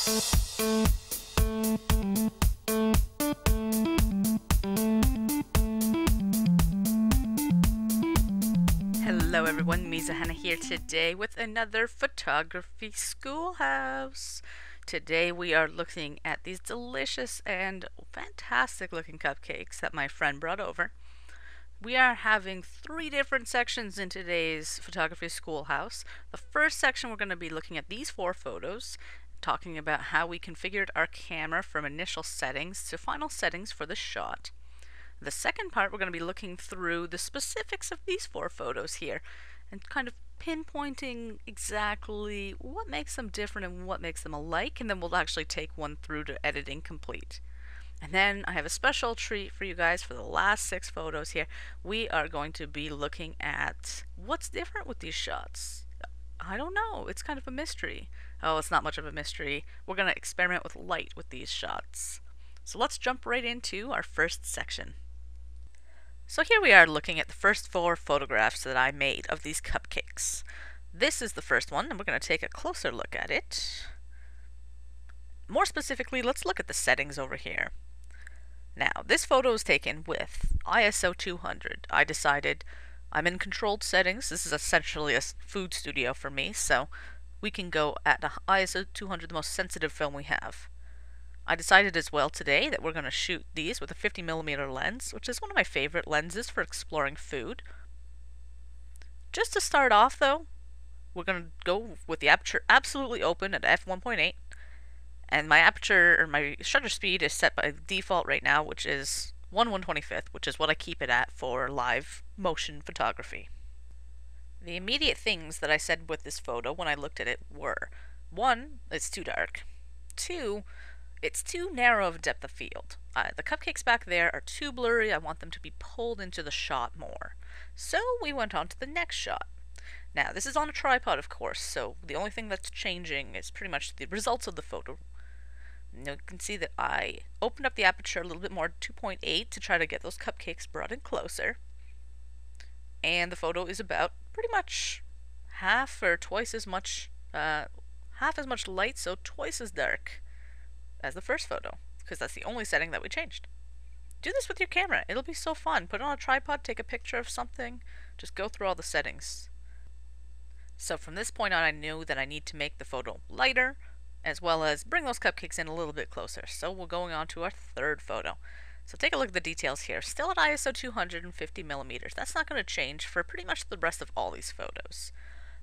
Hello everyone, Mizuhana here today with another photography schoolhouse. Today we are looking at these delicious and fantastic looking cupcakes that my friend brought over. We are having 3 different sections in today's photography schoolhouse. The first section we're going to be looking at these 4 photos, talking about how we configured our camera from initial settings to final settings for the shot. The second part, we're going to be looking through the specifics of these 4 photos here and kind of pinpointing exactly what makes them different and what makes them alike, and then we'll actually take one through to editing complete. And then I have a special treat for you guys for the last 6 photos here. We are going to be looking at what's different with these shots. I don't know, it's kind of a mystery. Oh, it's not much of a mystery. We're going to experiment with light with these shots. So let's jump right into our first section. So here we are looking at the first 4 photographs that I made of these cupcakes. This is the first one, and we're going to take a closer look at it. More specifically, let's look at the settings over here. Now, this photo is taken with ISO 200. I decided I'm in controlled settings. This is essentially a food studio for me, so we can go at the ISO 200, the most sensitive film we have. I decided as well today that we're going to shoot these with a 50mm lens, which is one of my favorite lenses for exploring food. Just to start off though, we're going to go with the aperture absolutely open at f1.8, and my aperture, or my shutter speed, is set by default right now, which is 1/125th, which is what I keep it at for live motion photography. The immediate things that I said with this photo when I looked at it were: 1, it's too dark. 2, it's too narrow of a depth of field. The cupcakes back there are too blurry. I want them to be pulled into the shot more. So we went on to the next shot. Now, this is on a tripod, of course, so the only thing that's changing is pretty much the results of the photo. Now you can see that I opened up the aperture a little bit more, 2.8, to try to get those cupcakes brought in closer. And the photo is about pretty much half or twice as much, half as much light, so twice as dark as the first photo, because that's the only setting that we changed. Do this with your camera. It'll be so fun. Put it on a tripod, take a picture of something, just go through all the settings. So from this point on, I knew that I need to make the photo lighter, as well as bring those cupcakes in a little bit closer. So we're going on to our third photo. So take a look at the details here. Still at ISO 250mm. That's not going to change for pretty much the rest of all these photos.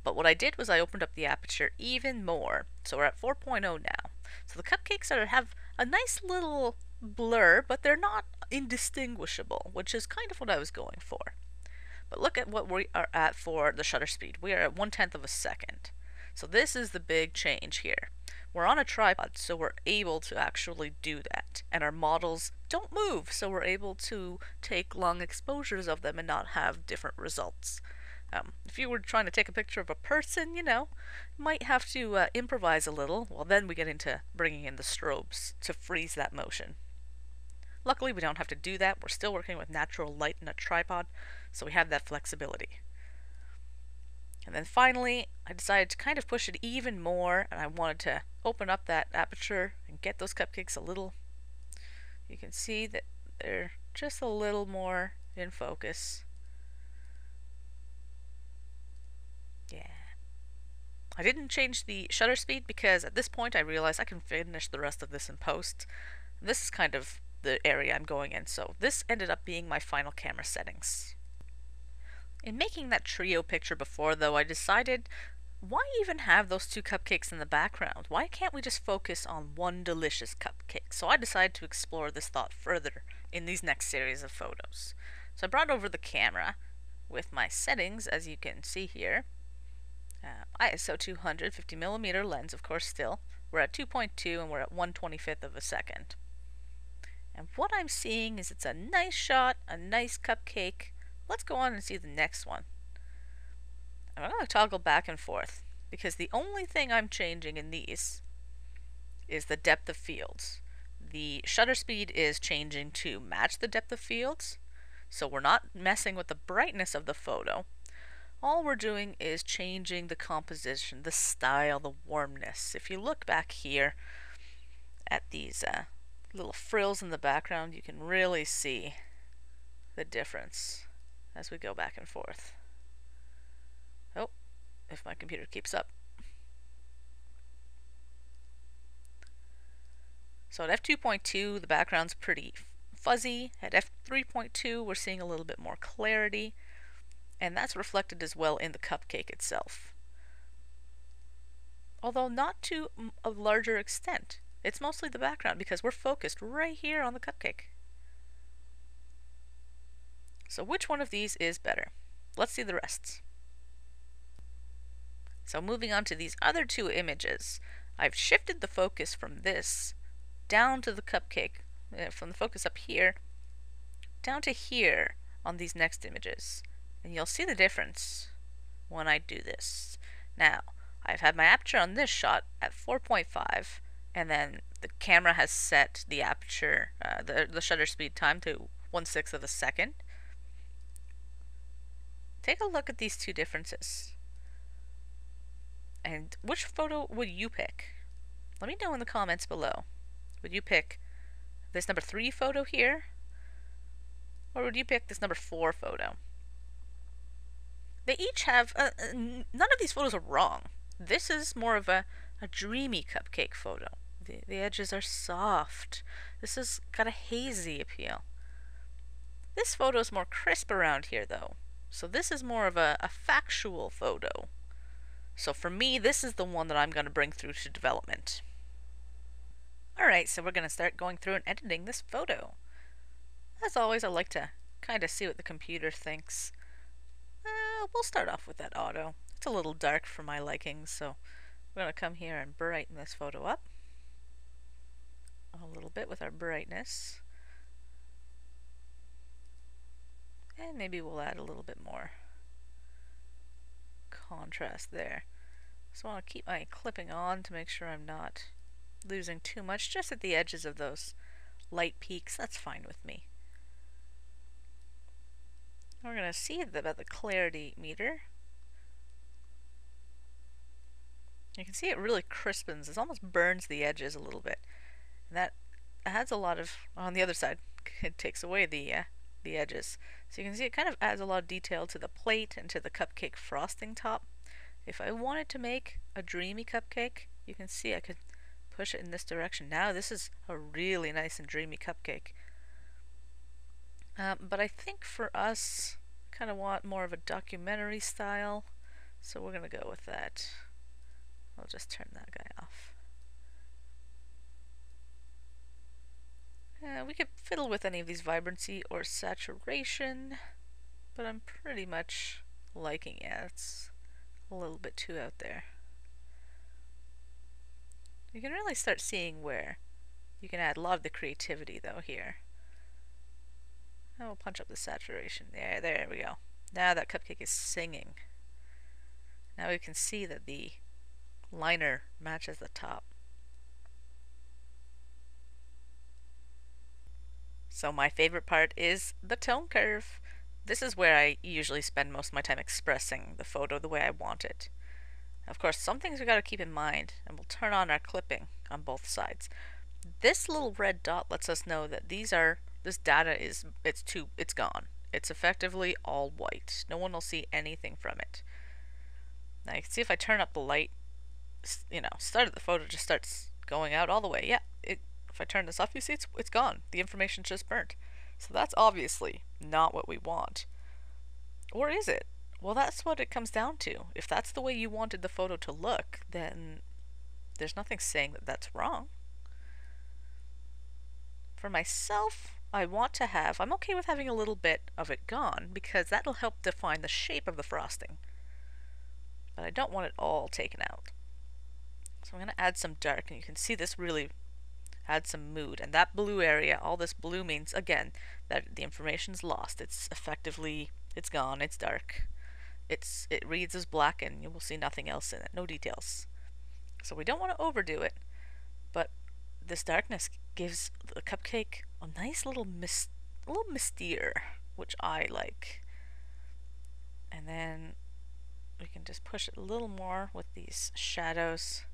But what I did was I opened up the aperture even more. So we're at 4.0 now. So the cupcakes have a nice little blur, but they're not indistinguishable, which is kind of what I was going for. But look at what we are at for the shutter speed. We are at 1/10 of a second. So this is the big change here. We're on a tripod, so we're able to actually do that. And our models don't move, so we're able to take long exposures of them and not have different results. If you were trying to take a picture of a person, you might have to improvise a little. Well, then we get into bringing in the strobes to freeze that motion. Luckily, we don't have to do that. We're still working with natural light in a tripod, so we have that flexibility. And then finally, I decided to kind of push it even more, and I wanted to open up that aperture and get those cupcakes a little. You can see that they're just a little more in focus. Yeah. I didn't change the shutter speed because at this point I realized I can finish the rest of this in post. This is kind of the area I'm going in, so this ended up being my final camera settings. In making that trio picture before, though, I decided, why even have those 2 cupcakes in the background? Why can't we just focus on one delicious cupcake? So I decided to explore this thought further in these next series of photos. So I brought over the camera with my settings, as you can see here. ISO 250mm lens, of course, still. We're at 2.2 and we're at 1/25th of a second. And what I'm seeing is it's a nice shot, a nice cupcake. Let's go on and see the next one. I'm going to toggle back and forth because the only thing I'm changing in these is the depth of fields. The shutter speed is changing to match the depth of fields, so we're not messing with the brightness of the photo. All we're doing is changing the composition, the style, the warmness. If you look back here, at these little frills in the background, you can really see the difference as we go back and forth. Oh, if my computer keeps up. So at f2.2, the background's pretty fuzzy. At f3.2, we're seeing a little bit more clarity, and that's reflected as well in the cupcake itself. Although not to a larger extent. It's mostly the background because we're focused right here on the cupcake. So which one of these is better? Let's see the rest. So moving on to these other two images, I've shifted the focus from this down to the cupcake, from the focus up here down to here on these next images. And you'll see the difference when I do this. Now, I've had my aperture on this shot at 4.5, and then the camera has set the aperture, the shutter speed time to 1/6 of a second. Take a look at these two differences. And which photo would you pick? Let me know in the comments below. Would you pick this number 3 photo here? Or would you pick this number 4 photo? They each have, none of these photos are wrong. This is more of a dreamy cupcake photo. The edges are soft. This has got a hazy appeal. This photo is more crisp around here though. So this is more of a factual photo. So for me, this is the one that I'm going to bring through to development. Alright, so we're going to start going through and editing this photo. As always, I like to kind of see what the computer thinks. We'll start off with that auto. It's a little dark for my liking, so we're going to come here and brighten this photo up a little bit with our brightness. And maybe we'll add a little bit more contrast there. So I want to keep my clipping on to make sure I'm not losing too much, just at the edges of those light peaks. That's fine with me. We're going to see about the clarity meter. You can see it really crispens. It almost burns the edges a little bit. And that adds a lot of, on the other side, it takes away the edges. So you can see it kind of adds a lot of detail to the plate and to the cupcake frosting top. If I wanted to make a dreamy cupcake, you can see I could push it in this direction. Now this is a really nice and dreamy cupcake. But I think for us, kind of want more of a documentary style, so we're going to go with that. I'll just turn that guy off. We could fiddle with any of these vibrancy or saturation, but I'm pretty much liking it. It's a little bit too out there. You can really start seeing where you can add a lot of the creativity though here. And we'll punch up the saturation. There we go. Now that cupcake is singing. Now we can see that the liner matches the top. So my favorite part is the tone curve. This is where I usually spend most of my time expressing the photo the way I want it. Of course, some things we got to keep in mind, and we'll turn on our clipping on both sides. This little red dot lets us know that this data is, it's gone. It's effectively all white. No one will see anything from it. Now you can see if I turn up the light, start of the photo just starts going out all the way. Yeah, if I turn this off, you see it's gone. The information's just burnt. So that's obviously not what we want. Or is it? Well, that's what it comes down to. If that's the way you wanted the photo to look, then there's nothing saying that that's wrong. For myself, I'm okay with having a little bit of it gone because that'll help define the shape of the frosting. But I don't want it all taken out. So I'm going to add some dark, and you can see this really adds some mood. And that blue area, all this blue means, again, that the information's lost. It's effectively, it's gone, it's dark. It reads as black, and you will see nothing else in it, no details. So we don't want to overdo it, but this darkness gives the cupcake a nice little mystere, which I like. And then we can just push it a little more with these shadows.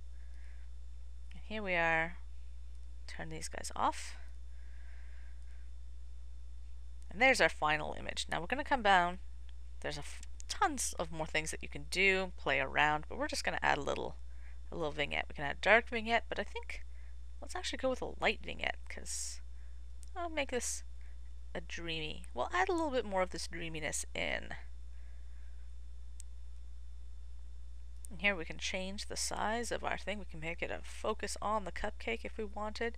And here we are, Turn these guys off. And there's our final image. Now we're going to come down. There's tons of more things that you can do, play around, but we're just going to add a little vignette. We can add a dark vignette, but I think let's actually go with a light vignette because I'll make this a dreamy. We'll add a little bit more of this dreaminess in. And here we can change the size of our thing. We can make it a focus on the cupcake if we wanted.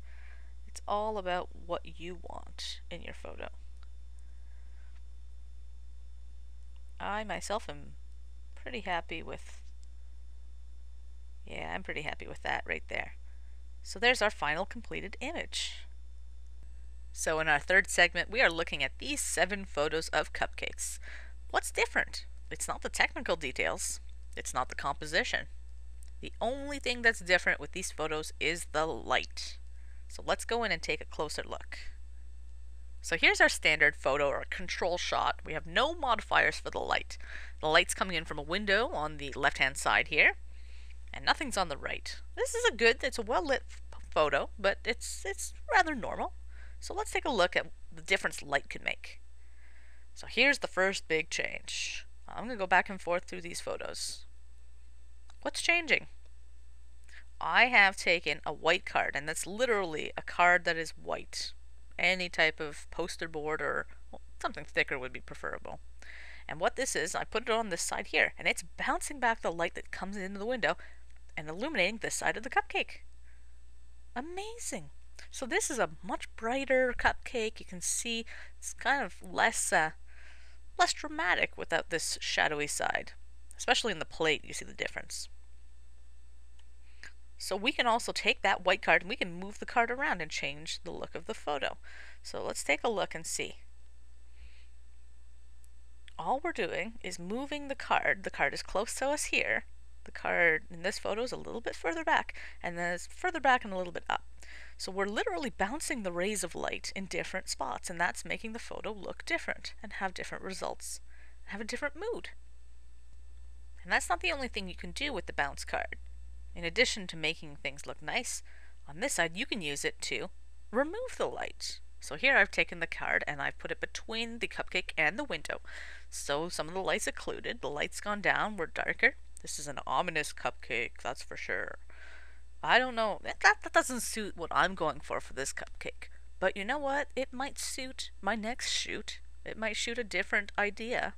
It's all about what you want in your photo. I myself am pretty happy with, I'm pretty happy with that right there. So there's our final completed image. So in our third segment, we are looking at these 7 photos of cupcakes. What's different? It's not the technical details. It's not the composition. The only thing that's different with these photos is the light. So let's go in and take a closer look. So here's our standard photo or control shot. We have no modifiers for the light. The light's coming in from a window on the left-hand side here, and nothing's on the right. This is it's a well-lit photo, but it's rather normal. So let's take a look at the difference light can make. So here's the first big change. I'm going to go back and forth through these photos. What's changing? I have taken a white card, and that's literally a card that is white. Any type of poster board or something thicker would be preferable. And what this is, I put it on this side here, and it's bouncing back the light that comes into the window and illuminating this side of the cupcake. Amazing! So this is a much brighter cupcake. You can see it's kind of less dramatic without this shadowy side. Especially in the plate, you see the difference. So we can also take that white card and we can move the card around and change the look of the photo. So let's take a look and see. All we're doing is moving the card. The card is close to us here. The card in this photo is a little bit further back, and then it's further back and a little bit up. So we're literally bouncing the rays of light in different spots, and that's making the photo look different and have different results, have a different mood. And that's not the only thing you can do with the bounce card. In addition to making things look nice, on this side you can use it to remove the light. So here I've taken the card and I've put it between the cupcake and the window. So some of the light's occluded, the light's gone down, we're darker. This is an ominous cupcake, that's for sure. I don't know, that doesn't suit what I'm going for this cupcake. But you know what? It might suit my next shoot. It might shoot a different idea.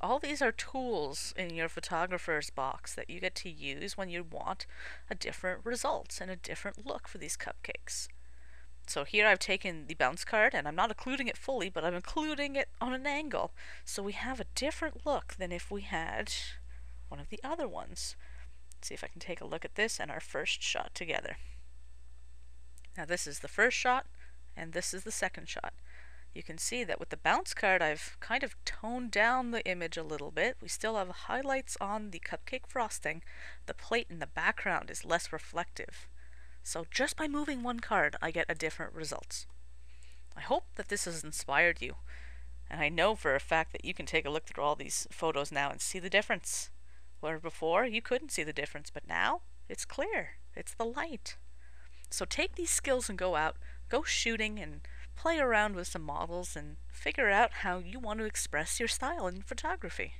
All these are tools in your photographer's box that you get to use when you want a different result and a different look for these cupcakes. So here I've taken the bounce card and I'm not occluding it fully, but I'm including it on an angle. So we have a different look than if we had one of the other ones. Let's see if I can take a look at this and our first shot together. Now this is the first shot and this is the second shot. You can see that with the bounce card I've kind of toned down the image a little bit. We still have highlights on the cupcake frosting. The plate in the background is less reflective. So just by moving one card I get a different result. I hope that this has inspired you. And I know for a fact that you can take a look through all these photos now and see the difference. Where before you couldn't see the difference, but now it's clear. It's the light. So take these skills and go out, go shooting and play around with some models and figure out how you want to express your style in photography.